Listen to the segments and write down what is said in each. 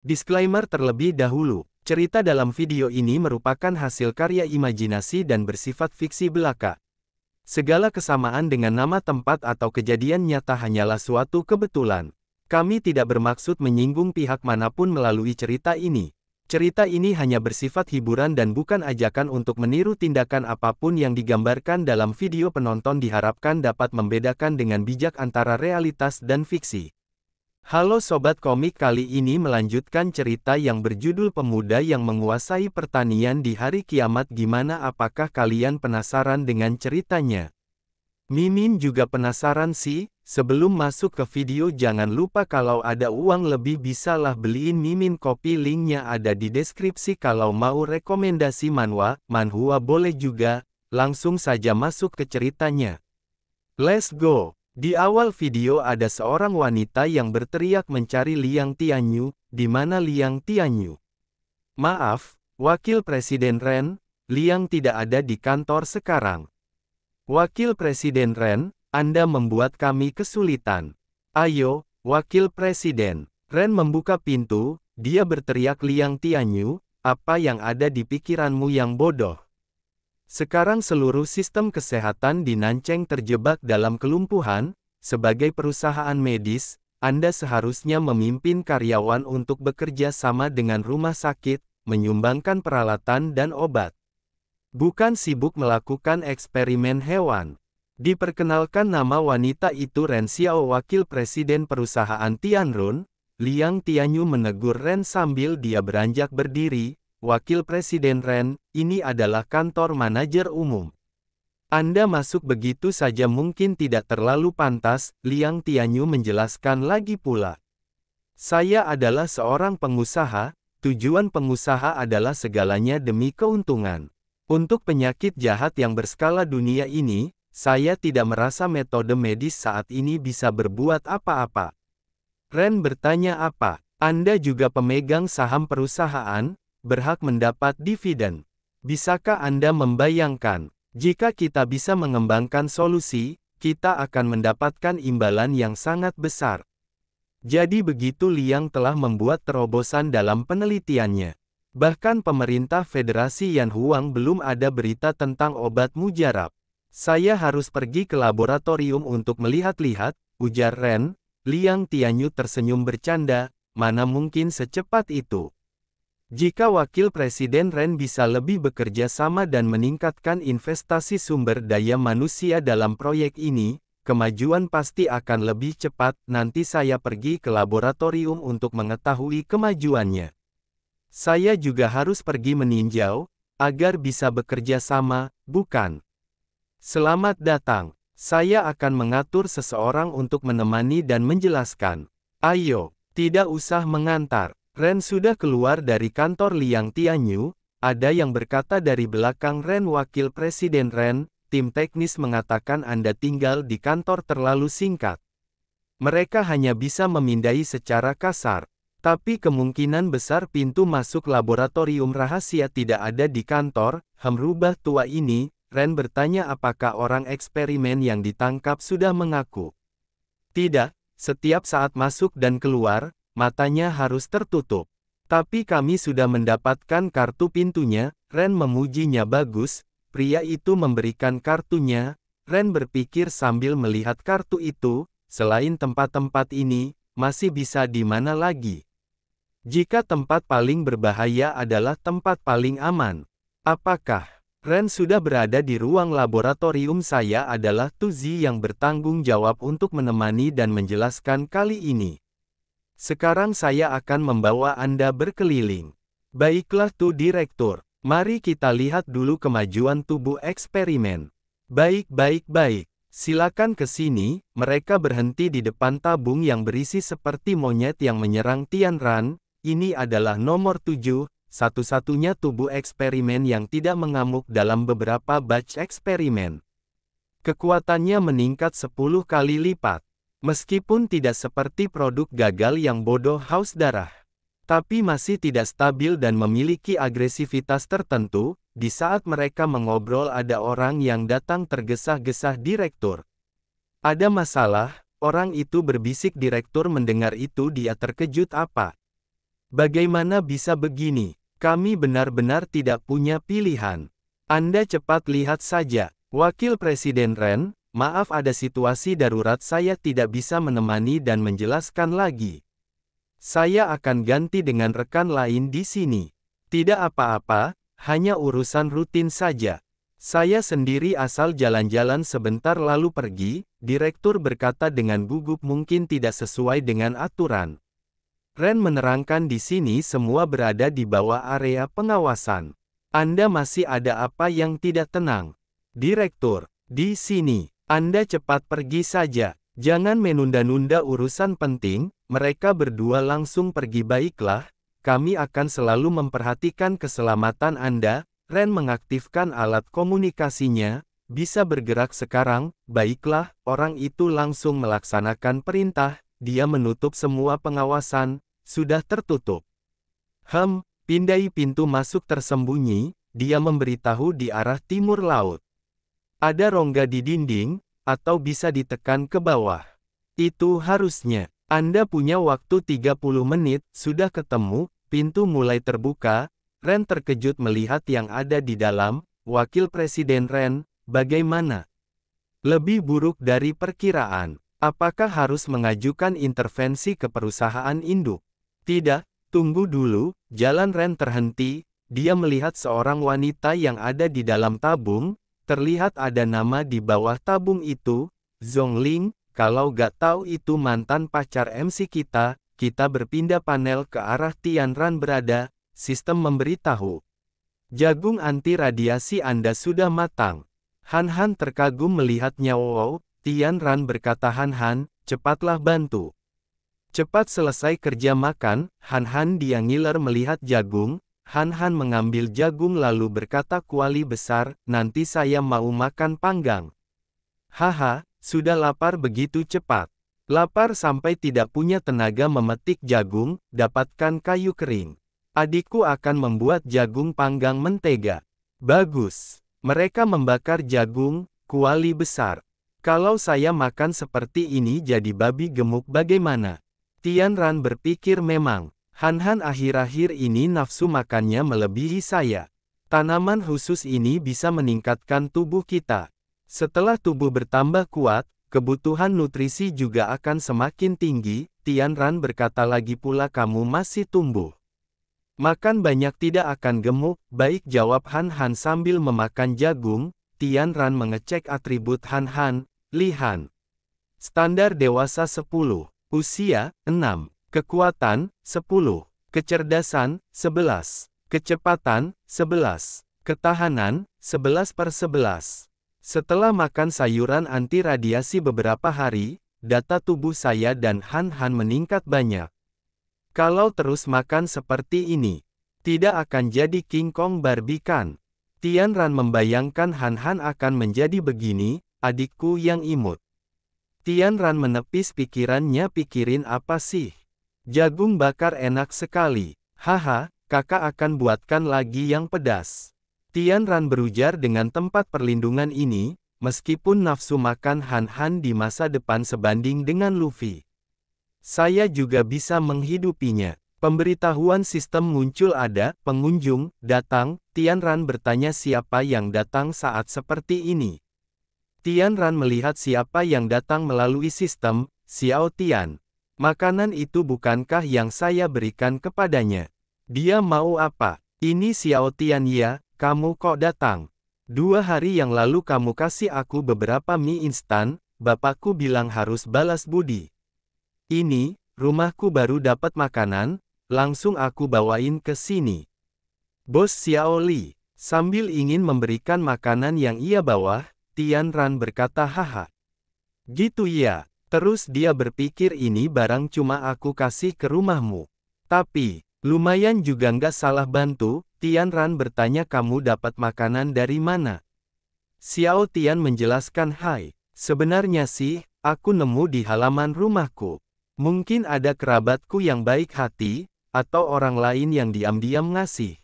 Disclaimer terlebih dahulu, cerita dalam video ini merupakan hasil karya imajinasi dan bersifat fiksi belaka. Segala kesamaan dengan nama tempat atau kejadian nyata hanyalah suatu kebetulan. Kami tidak bermaksud menyinggung pihak manapun melalui cerita ini. Cerita ini hanya bersifat hiburan dan bukan ajakan untuk meniru tindakan apapun yang digambarkan dalam video. Penonton diharapkan dapat membedakan dengan bijak antara realitas dan fiksi. Halo Sobat Komik, kali ini melanjutkan cerita yang berjudul Pemuda yang Menguasai Pertanian di Hari Kiamat. Gimana, apakah kalian penasaran dengan ceritanya? Mimin juga penasaran sih. Sebelum masuk ke video jangan lupa kalau ada uang lebih bisalah beliin Mimin kopi, linknya ada di deskripsi. Kalau mau rekomendasi manhwa boleh juga. Langsung saja masuk ke ceritanya. Let's go! Di awal video ada seorang wanita yang berteriak mencari Liang Tianyu. Di mana Liang Tianyu? Maaf, Wakil Presiden Ren, Liang tidak ada di kantor sekarang. Wakil Presiden Ren, Anda membuat kami kesulitan. Ayo, Wakil Presiden. Ren membuka pintu, dia berteriak, Liang Tianyu, apa yang ada di pikiranmu yang bodoh? Sekarang seluruh sistem kesehatan di Nancheng terjebak dalam kelumpuhan. Sebagai perusahaan medis, Anda seharusnya memimpin karyawan untuk bekerja sama dengan rumah sakit, menyumbangkan peralatan dan obat. Bukan sibuk melakukan eksperimen hewan. Diperkenalkan, nama wanita itu Ren Xiao, Wakil Presiden perusahaan Tianrun. Liang Tianyu menegur Ren sambil dia beranjak berdiri. Wakil Presiden Ren, ini adalah kantor manajer umum. Anda masuk begitu saja mungkin tidak terlalu pantas, Liang Tianyu menjelaskan lagi pula. Saya adalah seorang pengusaha, tujuan pengusaha adalah segalanya demi keuntungan. Untuk penyakit jahat yang berskala dunia ini, saya tidak merasa metode medis saat ini bisa berbuat apa-apa. Ren bertanya, apa? Anda juga pemegang saham perusahaan? Berhak mendapat dividen. Bisakah Anda membayangkan, jika kita bisa mengembangkan solusi, kita akan mendapatkan imbalan yang sangat besar. Jadi begitu Liang telah membuat terobosan dalam penelitiannya. Bahkan pemerintah Federasi Yan Huang belum ada berita tentang obat mujarab. Saya harus pergi ke laboratorium untuk melihat-lihat, ujar Ren. Liang Tianyu tersenyum bercanda, mana mungkin secepat itu. Jika Wakil Presiden Ren bisa lebih bekerja sama dan meningkatkan investasi sumber daya manusia dalam proyek ini, kemajuan pasti akan lebih cepat. Nanti saya pergi ke laboratorium untuk mengetahui kemajuannya. Saya juga harus pergi meninjau, agar bisa bekerja sama, bukan? Selamat datang. Saya akan mengatur seseorang untuk menemani dan menjelaskan. Ayo, tidak usah mengantar. Ren sudah keluar dari kantor Liang Tianyu. Ada yang berkata dari belakang Ren, Wakil Presiden Ren, tim teknis mengatakan Anda tinggal di kantor terlalu singkat. Mereka hanya bisa memindai secara kasar. Tapi kemungkinan besar pintu masuk laboratorium rahasia tidak ada di kantor. Rubah tua ini, Ren bertanya, apakah orang eksperimen yang ditangkap sudah mengaku? Tidak, setiap saat masuk dan keluar, matanya harus tertutup. Tapi kami sudah mendapatkan kartu pintunya. Ren memujinya, bagus. Pria itu memberikan kartunya. Ren berpikir sambil melihat kartu itu, selain tempat-tempat ini, masih bisa di mana lagi? Jika tempat paling berbahaya adalah tempat paling aman. Apakah Ren sudah berada di ruang laboratorium? Saya adalah Tuzi yang bertanggung jawab untuk menemani dan menjelaskan kali ini. Sekarang saya akan membawa Anda berkeliling. Baiklah tuh Direktur, mari kita lihat dulu kemajuan tubuh eksperimen. Baik. Silakan ke sini. Mereka berhenti di depan tabung yang berisi seperti monyet yang menyerang Tianran. Ini adalah nomor 7, satu-satunya tubuh eksperimen yang tidak mengamuk dalam beberapa batch eksperimen. Kekuatannya meningkat 10 kali lipat. Meskipun tidak seperti produk gagal yang bodoh haus darah, tapi masih tidak stabil dan memiliki agresivitas tertentu. Di saat mereka mengobrol ada orang yang datang tergesa-gesa. Direktur, ada masalah? Orang itu berbisik. Direktur mendengar itu dia terkejut. Apa? Bagaimana bisa begini? Kami benar-benar tidak punya pilihan. Anda cepat lihat saja. Wakil Presiden Ren, maaf ada situasi darurat saya tidak bisa menemani dan menjelaskan lagi. Saya akan ganti dengan rekan lain di sini. Tidak apa-apa, hanya urusan rutin saja. Saya sendiri asal jalan-jalan sebentar lalu pergi, direktur berkata dengan gugup mungkin tidak sesuai dengan aturan. Ren menerangkan di sini semua berada di bawah area pengawasan. Anda masih ada apa yang tidak tenang? Direktur, di sini. Anda cepat pergi saja. Jangan menunda-nunda urusan penting. Mereka berdua langsung pergi. Baiklah, kami akan selalu memperhatikan keselamatan Anda. Ren mengaktifkan alat komunikasinya. Bisa bergerak sekarang. Baiklah, orang itu langsung melaksanakan perintah. Dia menutup semua pengawasan. Sudah tertutup. Pindai pintu masuk tersembunyi, dia memberitahu di arah timur laut. Ada rongga di dinding, atau bisa ditekan ke bawah. Itu harusnya. Anda punya waktu 30 menit, sudah ketemu, pintu mulai terbuka. Ren terkejut melihat yang ada di dalam. Wakil Presiden Ren, bagaimana? Lebih buruk dari perkiraan. Apakah harus mengajukan intervensi ke perusahaan induk? Tidak, tunggu dulu, jalan Ren terhenti, dia melihat seorang wanita yang ada di dalam tabung, terlihat ada nama di bawah tabung itu, Zhongling, kalau gak tahu itu mantan pacar MC kita berpindah panel ke arah Tianran berada, sistem memberitahu. Jagung anti radiasi Anda sudah matang. Han terkagum melihatnya. Wow, Tianran berkata Han, cepatlah bantu. Cepat selesai kerja makan, Han dia ngiler melihat jagung, Han mengambil jagung lalu berkata kuali besar, nanti saya mau makan panggang. Haha, sudah lapar begitu cepat. Lapar sampai tidak punya tenaga memetik jagung, dapatkan kayu kering. Adikku akan membuat jagung panggang mentega. Bagus. Mereka membakar jagung, kuali besar. Kalau saya makan seperti ini jadi babi gemuk bagaimana? Tianran berpikir memang, Han akhir-akhir ini nafsu makannya melebihi saya. Tanaman khusus ini bisa meningkatkan tubuh kita. Setelah tubuh bertambah kuat, kebutuhan nutrisi juga akan semakin tinggi. Tianran berkata lagi pula kamu masih tumbuh. Makan banyak tidak akan gemuk, baik jawab Han sambil memakan jagung. Tianran mengecek atribut Han, Lihan. Standar dewasa 10. Usia, 6. Kekuatan, 10. Kecerdasan, 11. Kecepatan, 11. Ketahanan, 11/11. Setelah makan sayuran anti radiasi beberapa hari, data tubuh saya dan Han meningkat banyak. Kalau terus makan seperti ini, tidak akan jadi King Kong barbikan. Tianran membayangkan Han akan menjadi begini, adikku yang imut. Tianran menepis pikirannya, pikirin apa sih? Jagung bakar enak sekali. Haha, kakak akan buatkan lagi yang pedas. Tianran berujar dengan tempat perlindungan ini, meskipun nafsu makan Han di masa depan sebanding dengan Luffy. Saya juga bisa menghidupinya. Pemberitahuan sistem muncul ada, pengunjung, datang, Tianran bertanya siapa yang datang saat seperti ini. Tianran melihat siapa yang datang melalui sistem, Xiao Tian. Makanan itu bukankah yang saya berikan kepadanya? Dia mau apa? Ini Xiao Tian ya, kamu kok datang? 2 hari yang lalu kamu kasih aku beberapa mie instan, bapakku bilang harus balas budi. Ini, rumahku baru dapat makanan, langsung aku bawain ke sini. Bos Xiao Li, sambil ingin memberikan makanan yang ia bawa, Tianran berkata haha. Gitu ya, terus dia berpikir ini barang cuma aku kasih ke rumahmu. Tapi, lumayan juga nggak salah bantu, Tianran bertanya kamu dapat makanan dari mana? Xiao Tian menjelaskan hai, sebenarnya sih, aku nemu di halaman rumahku. Mungkin ada kerabatku yang baik hati, atau orang lain yang diam-diam ngasih.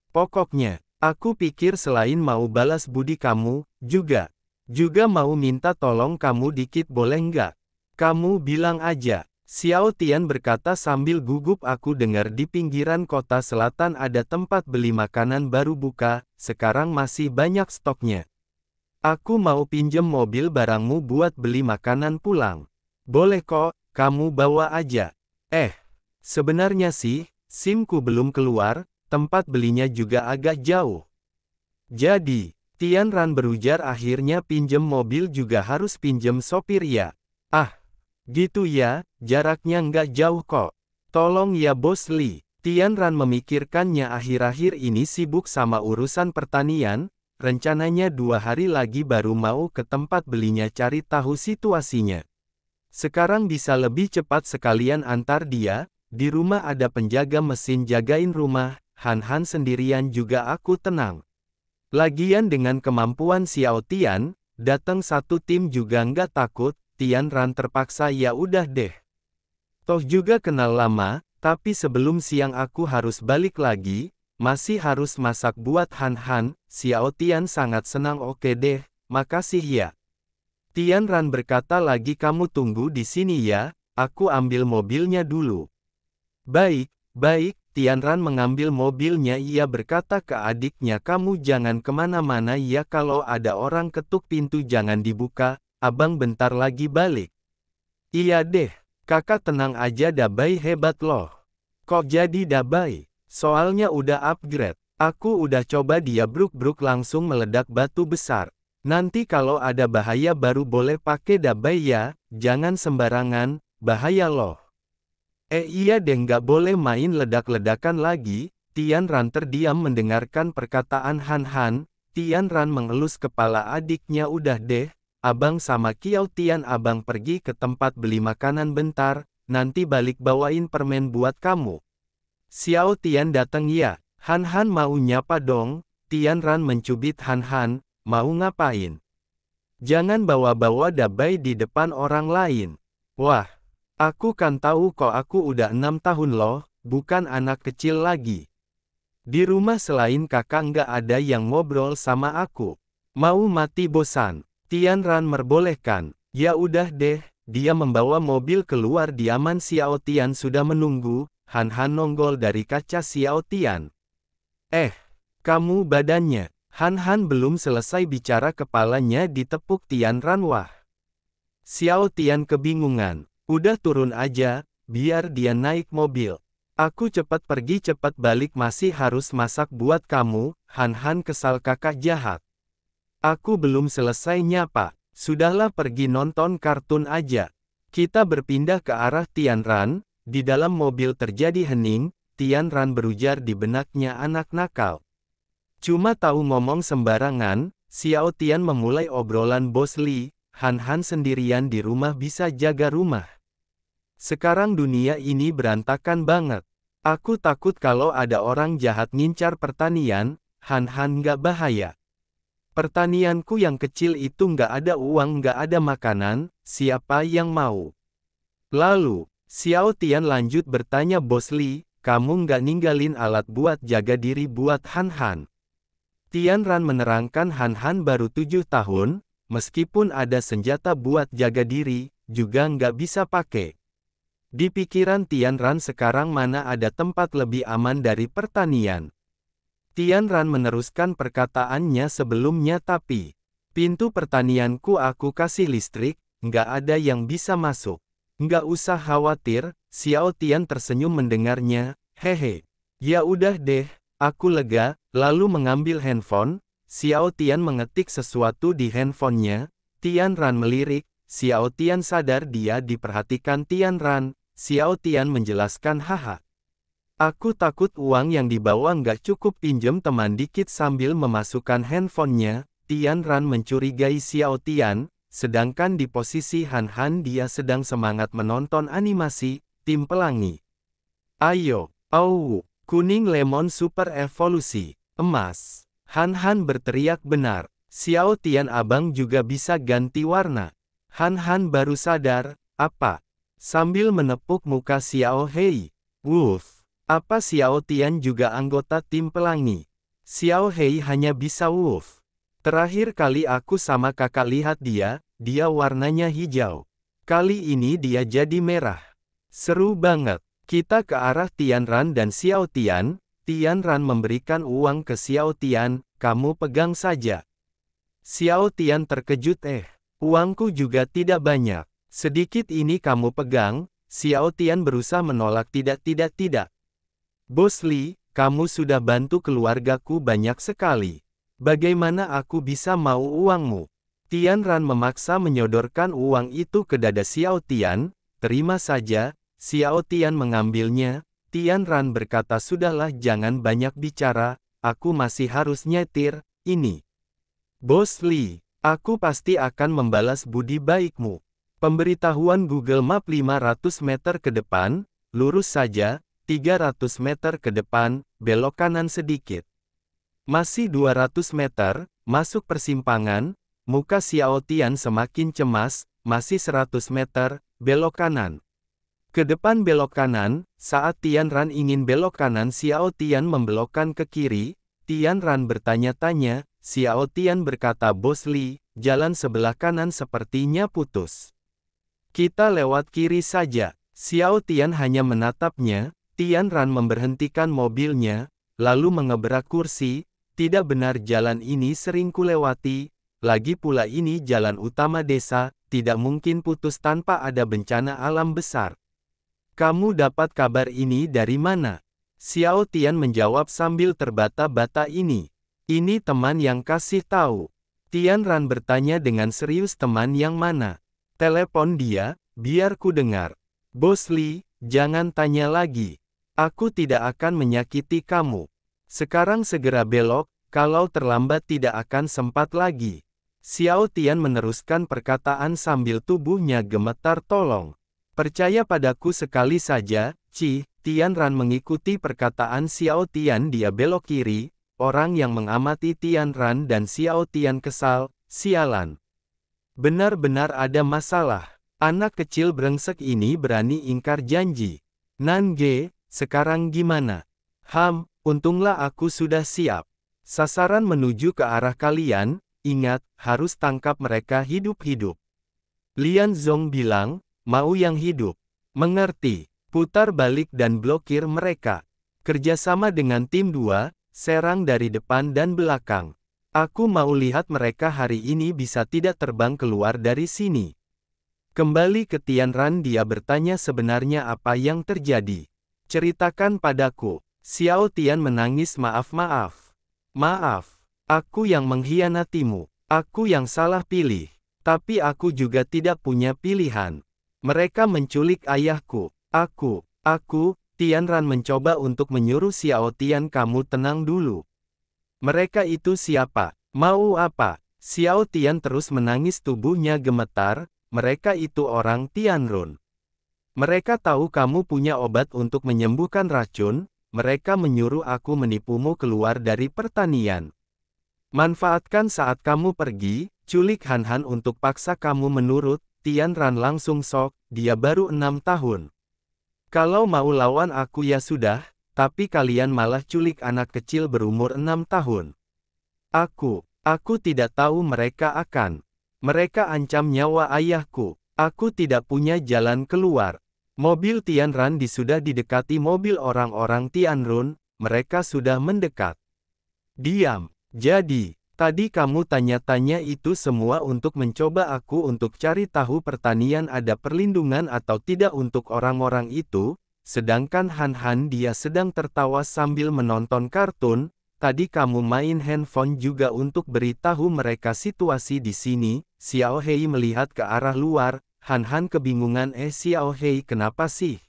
Pokoknya, aku pikir selain mau balas budi kamu, juga mau minta tolong kamu dikit boleh nggak? Kamu bilang aja. Xiao Tian berkata sambil gugup. Aku dengar di pinggiran kota selatan ada tempat beli makanan baru buka, sekarang masih banyak stoknya. Aku mau pinjem mobil barangmu buat beli makanan pulang. Boleh kok, kamu bawa aja. Sebenarnya sih, SIM-ku belum keluar, tempat belinya juga agak jauh. Jadi, Tianran berujar akhirnya pinjem mobil juga harus pinjem sopir ya. Gitu ya, jaraknya nggak jauh kok. Tolong ya Bos Li. Tianran memikirkannya akhir-akhir ini sibuk sama urusan pertanian, rencananya 2 hari lagi baru mau ke tempat belinya cari tahu situasinya. Sekarang bisa lebih cepat sekalian antar dia, di rumah ada penjaga mesin jagain rumah, Han sendirian juga aku tenang. Lagian dengan kemampuan Xiao Tian, datang satu tim juga nggak takut. Tianran terpaksa ya udah deh. Toh juga kenal lama, tapi sebelum siang aku harus balik lagi, masih harus masak buat Han. Xiao Tian sangat senang. Oke deh, makasih ya. Tianran berkata lagi kamu tunggu di sini ya, aku ambil mobilnya dulu. Baik, Tianran mengambil mobilnya. Ia berkata ke adiknya kamu jangan kemana-mana ya kalau ada orang ketuk pintu jangan dibuka. Abang bentar lagi balik. Iya deh, kakak tenang aja Dabai hebat loh. Kok jadi Dabai? Soalnya udah upgrade. Aku udah coba dia bruk langsung meledak batu besar. Nanti kalau ada bahaya baru boleh pakai Dabai ya, jangan sembarangan, bahaya loh. Iya deh nggak boleh main ledak-ledakan lagi. Tianran terdiam mendengarkan perkataan Han. Tianran mengelus kepala adiknya udah deh. Abang sama Xiao Tian abang pergi ke tempat beli makanan bentar, nanti balik bawain permen buat kamu. Xiao Tian datang ya, Han mau nyapa dong. Tianran mencubit Han, mau ngapain? Jangan bawa-bawa Dabai di depan orang lain. Wah, aku kan tahu kok aku udah 6 tahun loh, bukan anak kecil lagi. Di rumah selain kakak nggak ada yang ngobrol sama aku. Mau mati bosan. Tianran merbolehkan. Ya udah deh, dia membawa mobil keluar diaman. Xiao Tian sudah menunggu. Han nonggol dari kaca. Xiao Tian. Kamu badannya. Han belum selesai bicara kepalanya ditepuk Tianran. Wah. Xiao Tian kebingungan. Udah turun aja, biar dia naik mobil. Aku cepat pergi cepat balik masih harus masak buat kamu. Han kesal kakak jahat. Aku belum selesai nyapa. Sudahlah pergi nonton kartun aja. Kita berpindah ke arah Tianran. Di dalam mobil terjadi hening. Tianran berujar di benaknya anak nakal. Cuma tahu ngomong sembarangan. Xiao Tian memulai obrolan Bos Li. Han sendirian di rumah bisa jaga rumah. Sekarang dunia ini berantakan banget. Aku takut kalau ada orang jahat ngincar pertanian. Han nggak bahaya. Pertanianku yang kecil itu nggak ada uang nggak ada makanan, siapa yang mau? Lalu, Xiao Tian lanjut bertanya Bos Li, kamu nggak ninggalin alat buat jaga diri buat Han? Tianran menerangkan Han baru 7 tahun, meskipun ada senjata buat jaga diri, juga nggak bisa pakai. Di pikiran Tianran sekarang mana ada tempat lebih aman dari pertanian. Tianran meneruskan perkataannya sebelumnya tapi, pintu pertanianku aku kasih listrik, nggak ada yang bisa masuk. Nggak usah khawatir, Xiao Tian tersenyum mendengarnya, hehe. Ya udah deh, aku lega, lalu mengambil handphone, Xiao Tian mengetik sesuatu di handphonenya, Tianran melirik, Xiao Tian sadar dia diperhatikan Tianran, Xiao Tian menjelaskan haha. Aku takut uang yang dibawa nggak cukup pinjem teman dikit sambil memasukkan handphonenya, Tianran mencurigai Xiao Tian, sedangkan di posisi Han dia sedang semangat menonton animasi, Tim Pelangi. Ayo, kuning lemon super evolusi, emas. Han berteriak benar, Xiao Tian abang juga bisa ganti warna. Han baru sadar, apa? Sambil menepuk muka Xiao Hei. Wuff. Apa Xiao Tian juga anggota tim pelangi? Xiao Hei hanya bisa wolf. Terakhir kali aku sama kakak lihat dia warnanya hijau. Kali ini dia jadi merah. Seru banget. Kita ke arah Tianran dan Xiao Tian. Tianran memberikan uang ke Xiao Tian, kamu pegang saja. Xiao Tian terkejut, uangku juga tidak banyak. Sedikit ini kamu pegang. Xiao Tian berusaha menolak, tidak. Bos Li, kamu sudah bantu keluargaku banyak sekali. Bagaimana aku bisa mau uangmu? Tianran memaksa menyodorkan uang itu ke dada Xiao Tian. Terima saja. Xiao Tian mengambilnya. Tianran berkata, sudahlah, jangan banyak bicara, aku masih harus nyetir, ini. Bos Li, aku pasti akan membalas budi baikmu. Pemberitahuan Google Map 500 meter ke depan, lurus saja, 300 meter ke depan, belok kanan sedikit. Masih 200 meter, masuk persimpangan, muka Xiao Tian semakin cemas, masih 100 meter, belok kanan. Ke depan belok kanan, saat Tianran ingin belok kanan Xiao Tian membelokkan ke kiri, Tianran bertanya-tanya, Xiao Tian berkata, Bos Li, jalan sebelah kanan sepertinya putus. Kita lewat kiri saja. Xiao Tian hanya menatapnya, Tianran memberhentikan mobilnya, lalu mengebrak kursi, tidak benar, jalan ini sering kulewati, lagi pula ini jalan utama desa, tidak mungkin putus tanpa ada bencana alam besar. Kamu dapat kabar ini dari mana? Xiao Tian menjawab sambil terbata-bata, ini teman yang kasih tahu. Tianran bertanya dengan serius, teman yang mana? Telepon dia, biar ku dengar. Bos Li, jangan tanya lagi. Aku tidak akan menyakiti kamu. Sekarang segera belok, kalau terlambat tidak akan sempat lagi. Xiao Tian meneruskan perkataan sambil tubuhnya gemetar, tolong. Percaya padaku sekali saja, Tianran mengikuti perkataan Xiao Tian, dia belok kiri, orang yang mengamati Tianran dan Xiao Tian kesal, sialan. Benar-benar ada masalah, anak kecil brengsek ini berani ingkar janji. Nange, sekarang gimana? Untunglah aku sudah siap. Sasaran menuju ke arah kalian, ingat, harus tangkap mereka hidup-hidup. Lian Zong bilang, mau yang hidup. Mengerti. Putar balik dan blokir mereka. Kerjasama dengan tim 2, serang dari depan dan belakang. Aku mau lihat mereka hari ini bisa tidak terbang keluar dari sini. Kembali ke Tianran, dia bertanya, sebenarnya apa yang terjadi? Ceritakan padaku. Xiao Tian menangis, maaf. Maaf. Aku yang mengkhianatimu. Aku yang salah pilih. Tapi aku juga tidak punya pilihan. Mereka menculik ayahku. Tianran mencoba untuk menyuruh Xiao Tian, kamu tenang dulu. Mereka itu siapa? Mau apa? Xiao Tian terus menangis, tubuhnya gemetar, mereka itu orang Tianrun. Mereka tahu kamu punya obat untuk menyembuhkan racun, mereka menyuruh aku menipumu keluar dari pertanian. Manfaatkan saat kamu pergi, culik Han untuk paksa kamu menurut. Tianran langsung sok, dia baru 6 tahun. Kalau mau lawan aku ya sudah, tapi kalian malah culik anak kecil berumur 6 tahun. Aku tidak tahu mereka akan. Mereka ancam nyawa ayahku. Aku tidak punya jalan keluar. Mobil Tianran sudah didekati mobil orang-orang Tianrun, mereka sudah mendekat. Diam. Jadi, tadi kamu tanya-tanya itu semua untuk mencoba aku untuk cari tahu pertanian ada perlindungan atau tidak untuk orang-orang itu, sedangkan Han dia sedang tertawa sambil menonton kartun, tadi kamu main handphone juga untuk beritahu mereka situasi di sini. Xiao Hei melihat ke arah luar, Han kebingungan, Xiao Hei kenapa sih?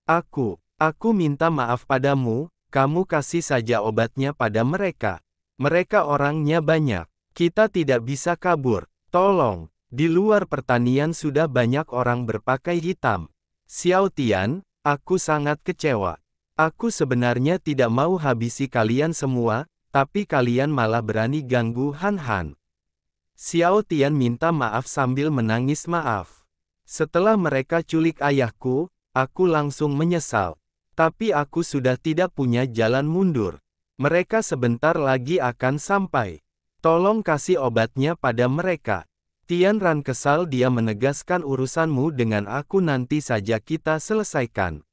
Aku minta maaf padamu, kamu kasih saja obatnya pada mereka. Mereka orangnya banyak. Kita tidak bisa kabur. Tolong. Di luar pertanian sudah banyak orang berpakaian hitam. Xiao Tian, aku sangat kecewa. Aku sebenarnya tidak mau habisi kalian semua, tapi kalian malah berani ganggu Han. Xiao Tian minta maaf sambil menangis, maaf. Setelah mereka culik ayahku, aku langsung menyesal. Tapi aku sudah tidak punya jalan mundur. Mereka sebentar lagi akan sampai. Tolong kasih obatnya pada mereka. Tian Ran kesal, dia menegaskan urusanmu dengan aku nanti saja kita selesaikan.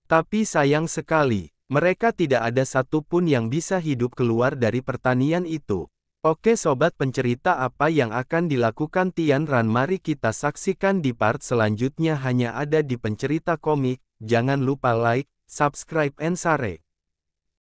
Tapi sayang sekali, mereka tidak ada satupun yang bisa hidup keluar dari pertanian itu. Oke sobat pencerita, apa yang akan dilakukan Tian Ran? Mari kita saksikan di part selanjutnya hanya ada di Pencerita Komik. Jangan lupa like, subscribe and share.